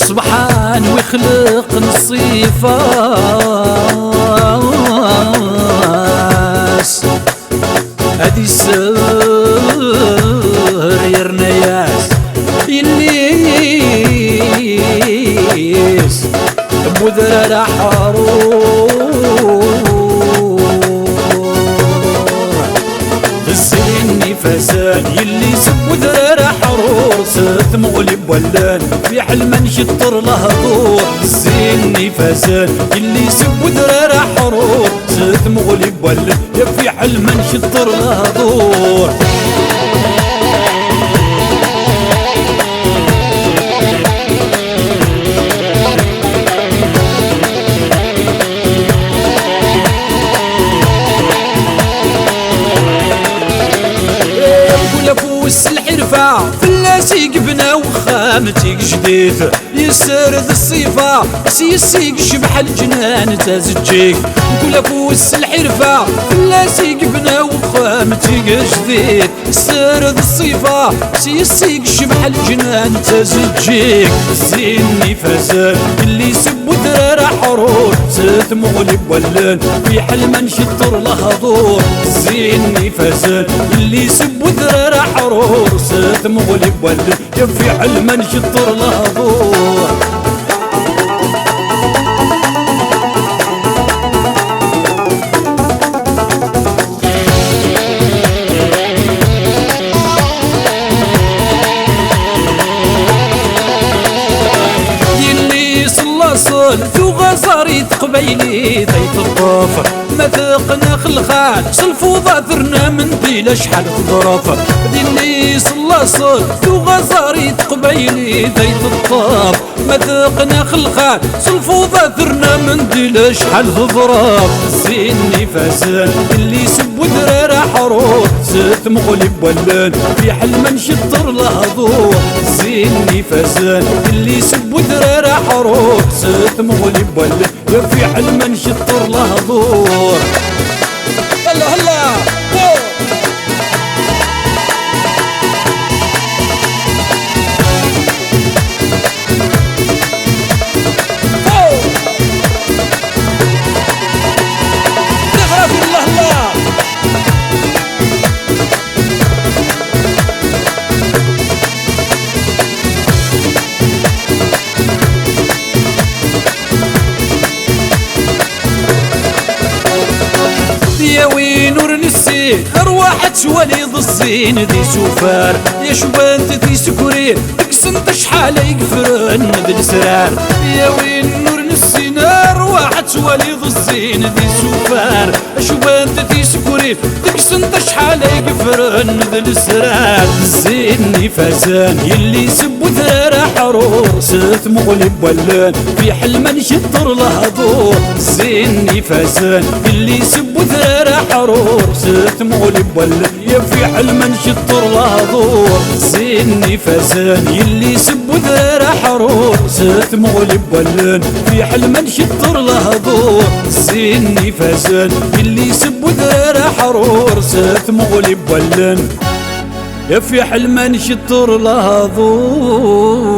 سبحان ويخلق الصفاس هادي السر يرنياس يليس بودر حرور الزين فساد يلي سب ودر حرور ست مغلب ولان في حلم نشطر له ضوء الزين فساد يلي سب ودر حرور ست مغلب ولان في حلم نشطر له ضوء الحرفة فلاسي قبنا وخامتك جديد يسرد الصفة سيسيك شبح الجنان تزجيك نقول فوس الحرفة فلاسي قبنا وخامتك جديد يسرد الصفة سيسيك شبح الجنان تزجيك زيني فساد اللي سب ودرار حرور ست مغلب ولان في حلم نشطر له دور زيني فساد اللي سب ودرار حرور ست مغلب ولان في حلم نشطر له دور ثو غزاريت قبيلي ضيف الطوف مثقنا خلخال صلفوضة ثرنا من ديلا شحال ظروف ديني صلى صل ثو غزاريت قبيلي ضيف الطوف مثقنا خلخال صلفوضة ثرنا من ديلا شحال ظروف زيني فساد اللي سب ودرار حرور ست مغلب ولان في حلم نشطر له ضوء زيني فساد اللي سب ودرار حرور ست مغلب ولان في حلم نشطر له ضوء هلا هلا يا وين نور نسي ارواح توليض الزين دي سوفار يا شبان تدي سكرين تكسنت شحال يقفرن ذي السرار يا وين نور نسي ارواح توليض الزين دي سوفار يا شبان تدي سكرين تكسنت شحال يقفرن ذي السرار زيني فسان يلي سب ودرار حرور ست مغلب ولان في حلم نشطر له ضوء زيني فسان يلي سب ودرار حرور ست مغلب ولان يا في حلم نشطر له ضوء زيني فسان يلي سب ودرار حرور ست مغلب ولان في حلم نشطر له ضوء زيني فسان يلي سب ودرار حرور ست مغلب ولان يا في حلم نشطر له ضوء